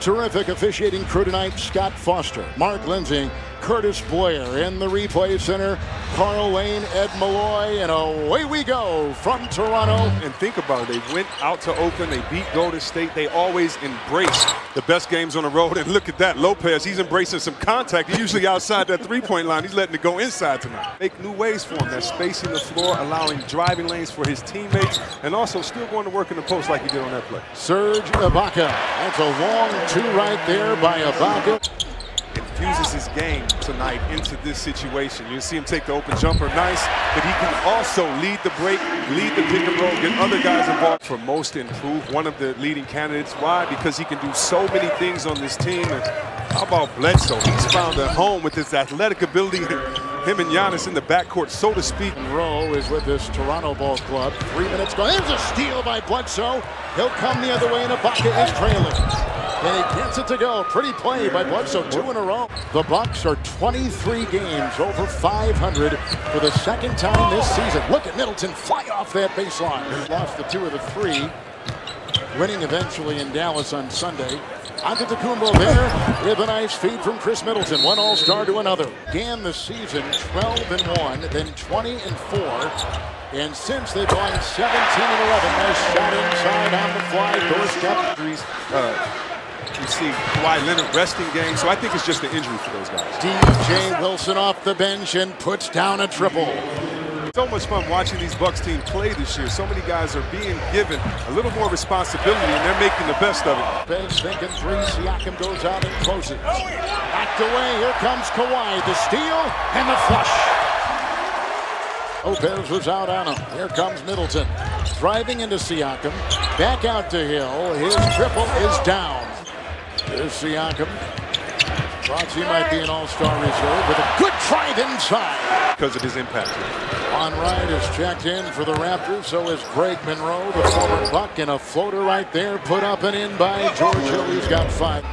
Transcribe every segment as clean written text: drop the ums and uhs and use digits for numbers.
Terrific officiating crew tonight. Scott Foster, Mark Lindsay, Curtis Boyer in the replay center. Carl Lane, Ed Malloy, and away we go from Toronto. And think about it, they went out to Oakland, they beat Golden State. They always embrace the best games on the road. And look at that, Lopez, he's embracing some contact. He's usually outside that three-point line. He's letting it go inside tonight. Make new ways for him. They're spacing the floor, allowing driving lanes for his teammates, and also still going to work in the post like he did on that play. Serge Ibaka. That's a long two right there by Ibaka. Infuses his game tonight into this situation. You see him take the open jumper, nice, but he can also lead the break, lead the pick and roll, get other guys involved. For most improved, one of the leading candidates. Why? Because he can do so many things on this team. And how about Bledsoe? He's found a home with his athletic ability. Him and Giannis in the backcourt, so to speak. Rowe is with this Toronto ball club. 3 minutes go. There's a steal by Bledsoe. He'll come the other way, and Ibaka is trailing. And he gets it to go. Pretty play by Bledsoe, 2 in a row. The Bucks are 23 games over 500 for the second time this season. Look at Middleton fly off that baseline. Lost the 2 of the 3, winning eventually in Dallas on Sunday. Antetokounmpo there with a nice feed from Chris Middleton. One All-Star to another. Began the season 12-1, then 20-4. And since they've gone 17-11, nice shot inside on the fly, doorstep. You see Kawhi Leonard resting game, so I think it's just an injury for those guys. DJ Wilson off the bench and puts down a triple. So much fun watching these Bucks team play this year. So many guys are being given a little more responsibility, and they're making the best of it. Ben's thinking 3. Siakam goes out and closes. Backed away. Here comes Kawhi. The steal and the flush. Lopez was out on him. Here comes Middleton. Driving into Siakam. Back out to Hill. His triple is down. Here's Siakam. Thought he might be an all-star reserve with a good drive inside. Because of his impact. On Wright is checked in for the Raptors. So is Greg Monroe, the former Buck, and a floater right there put up and in by George Hill. He's got 5.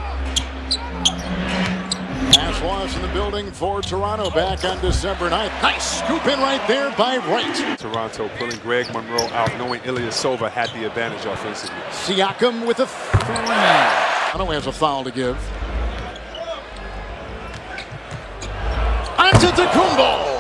Pass loss in the building for Toronto back on December 9th. Nice scoop in right there by Wright. Toronto pulling Greg Monroe out, knowing Ilyasova had the advantage offensively. Siakam with a 3. Toronto has a foul to give. Antetokounmpo.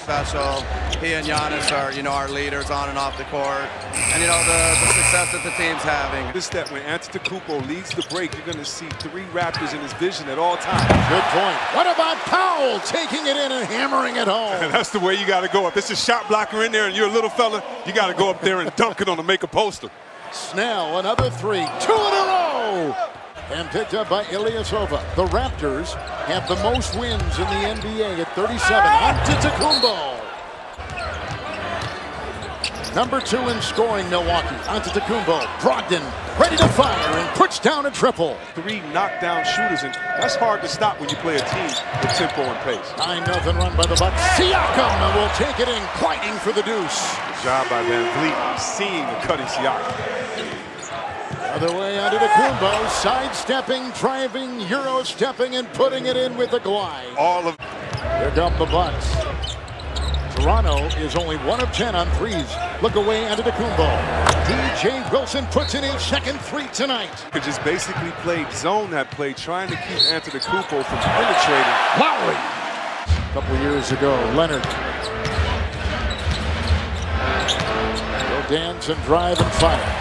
Special. He and Giannis are, our leaders on and off the court. And, the success that the team's having. This step, when Antetokounmpo leads the break, you're going to see 3 Raptors in his vision at all times. Good point. What about Powell taking it in and hammering it home? And that's the way you got to go. If it's a shot blocker in there and you're a little fella, you got to go up there and dunk it on to make a poster. Snell, another 3. 2 in a row. And picked up by Ilyasova. The Raptors have the most wins in the NBA at 37. Antetokounmpo. Number 2 in scoring, Milwaukee. Antetokounmpo. Brogdon ready to fire and puts down a triple. 3 knockdown shooters, and that's hard to stop when you play a team with tempo and pace. 9-0 run by the Bucks. Siakam will take it in, fighting for the deuce. Good job by Van Vliet, seeing the cutting Siakam. Other way Antetokounmpo, sidestepping, driving, Euro-stepping, and putting it in with a glide. Here come the Bucks. Toronto is only 1 of 10 on 3s. Look away Antetokounmpo. DJ Wilson puts in his second 3 tonight. Could just basically played zone that play, trying to keep Antetokounmpo from penetrating. Lowry. A couple years ago, Leonard. He'll dance and drive and fire.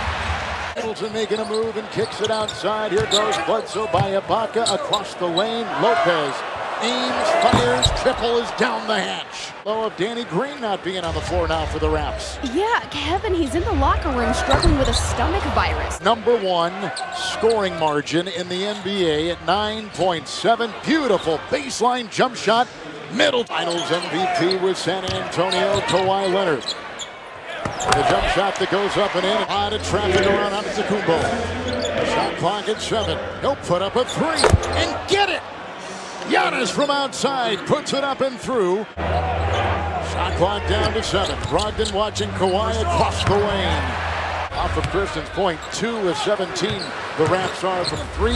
Middleton making a move and kicks it outside. Here goes Bledsoe by Ibaka across the lane. Lopez aims, fires, triple is down the hatch. Low of Danny Green not being on the floor now for the Raps. Yeah, Kevin, he's in the locker room struggling with a stomach virus. Number 1 scoring margin in the NBA at 9.7. Beautiful baseline jump shot. Middle Finals MVP with San Antonio, Kawhi Leonard. The jump shot that goes up and in. A lot of traffic around Antetokounmpo. Shot clock at 7. He'll put up a 3 and get it. Giannis from outside puts it up and through. Shot clock down to 7. Brogdon watching Kawhi across the lane. Off of Kristen's point, 2 of 17. The Raps are from 3.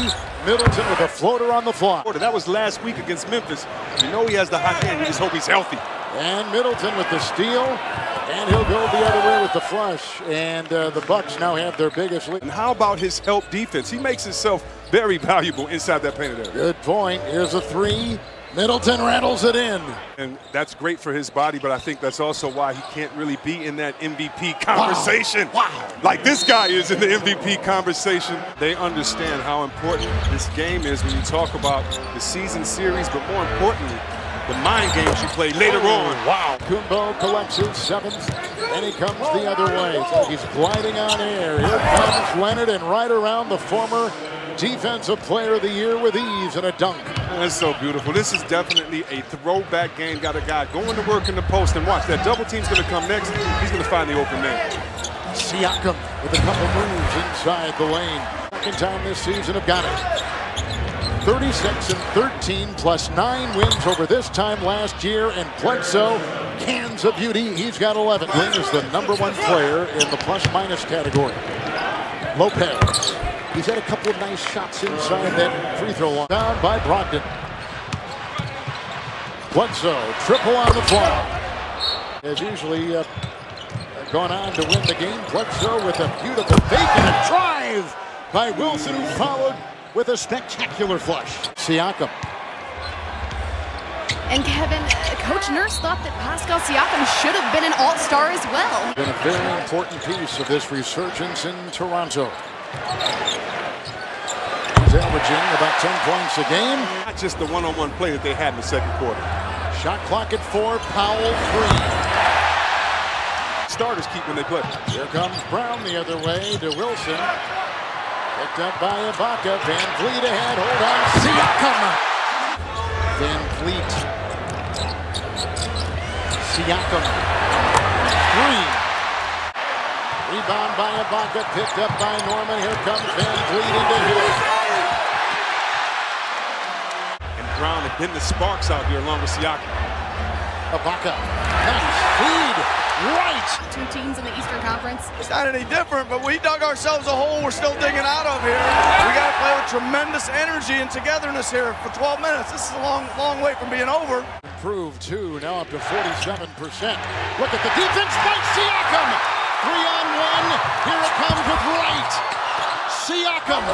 Middleton with a floater on the fly. That was last week against Memphis. You know he has the hot hand. We just hope he's healthy. And Middleton with the steal. And he'll go the other way with the flush. And the Bucks now have their biggest lead. And how about his help defense? He makes himself very valuable inside that painted area. Good point. Here's a three. Middleton rattles it in. And that's great for his body, but I think that's also why he can't really be in that MVP conversation. Wow. Like this guy is in the MVP conversation. They understand how important this game is when you talk about the season series, but more importantly, the mind games you play later on. Wow. Kumbo collects his seventh, and he comes the other way. It's like he's gliding on air. Here comes Leonard, and right around the former Defensive Player of the Year with ease and a dunk. That's so beautiful. This is definitely a throwback game. Got a guy going to work in the post, and watch, that double team's going to come next. He's going to find the open man. Siakam with a couple moves inside the lane. Second time this season have got it. 36-13 plus 9 wins over this time last year, and Bledsoe, cans of beauty. He's got 11. Lynn is the #1 player in the plus-minus category. Lopez. He's had a couple of nice shots inside that free throw line. Down by Brogdon. Bledsoe, triple on the fly. Has usually gone on to win the game. Bledsoe with a beautiful fake and a drive by Wilson, who followed with a spectacular flush. Siakam. And Kevin, Coach Nurse thought that Pascal Siakam should have been an all-star as well. Been a very important piece of this resurgence in Toronto. He's averaging about 10 points a game. Not just the one-on-one play that they had in the second quarter. Shot clock at 4, Powell 3. Starters keep when they play. Here comes Brown the other way to Wilson. Picked up by Ibaka. Van Vliet ahead. Hold on. Siakam. Van Vliet. Siakam. 3. Rebound by Ibaka. Picked up by Norman. Here comes Van Vliet into his. And Brown had been the sparks out here along with Siakam. Ibaka. Nice feed. Right. Two teams in the Eastern Conference. It's not any different, but we dug ourselves a hole we're still digging out of here. We got to play with tremendous energy and togetherness here for 12 minutes. This is a long, long way from being over. Improved too, now up to 47%. Look at the defense by Siakam. 3-on-1. Here it comes with Wright. Siakam.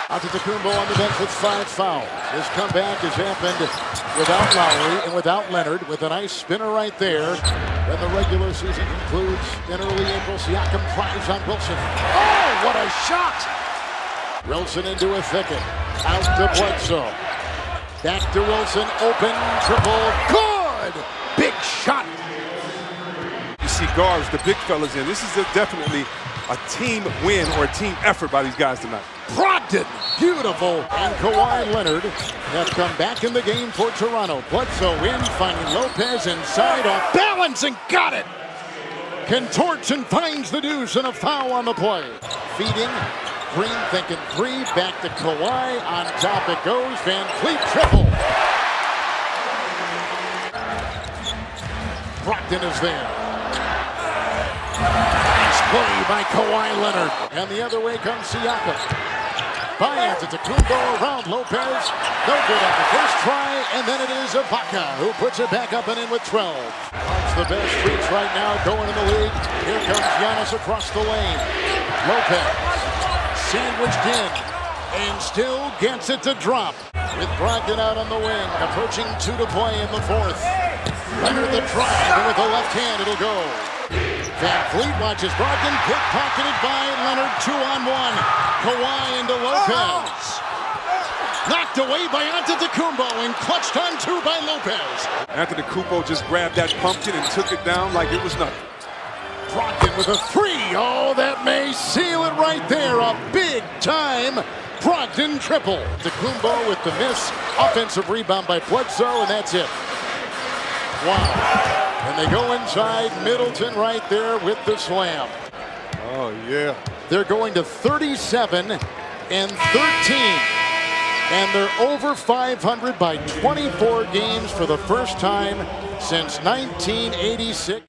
Antetokounmpo on the bench with 5 fouls. His comeback has happened without Lowry and without Leonard, with a nice spinner right there. When the regular season concludes in early April, Siakam tries on Wilson. Oh, what a shot! Wilson into a thicket. Out to Bledsoe. Back to Wilson. Open triple. Good! Big shot. You see guards, the big fellas in. This is definitely a team win or a team effort by these guys tonight. Brogdon, beautiful. And Kawhi Leonard have come back in the game for Toronto. Bledsoe in, finding Lopez inside, off balance, and got it. Contorts and finds the deuce, and a foul on the play. Feeding, Green thinking 3, back to Kawhi, on top it goes, Van Vliet triple. Brogdon is there. Nice play by Kawhi Leonard. And the other way comes Siakam. By Antetokounmpo around Lopez. No good on the first try, and then it is Ibaka who puts it back up and in with 12. That's the best streaks right now going in the league. Here comes Giannis across the lane. Lopez sandwiched in and still gets it to drop. With Brogdon out on the wing, approaching 2 to play in the fourth. Leonard the drive, and with the left hand it'll go. Van Vliet watches Brogdon, pickpocketed by Leonard, 2-on-1. Kawhi into Lopez. Knocked away by Antetokounmpo and clutched on 2 by Lopez. Antetokounmpo just grabbed that pumpkin and took it down like it was nothing. Brogdon with a 3. Oh, that may seal it right there. A big-time Brogdon triple. Antetokounmpo with the miss. Offensive rebound by Bledsoe, and that's it. Wow. And they go inside. Middleton right there with the slam. Oh, yeah. They're going to 37-13. And they're over 500 by 24 games for the first time since 1986.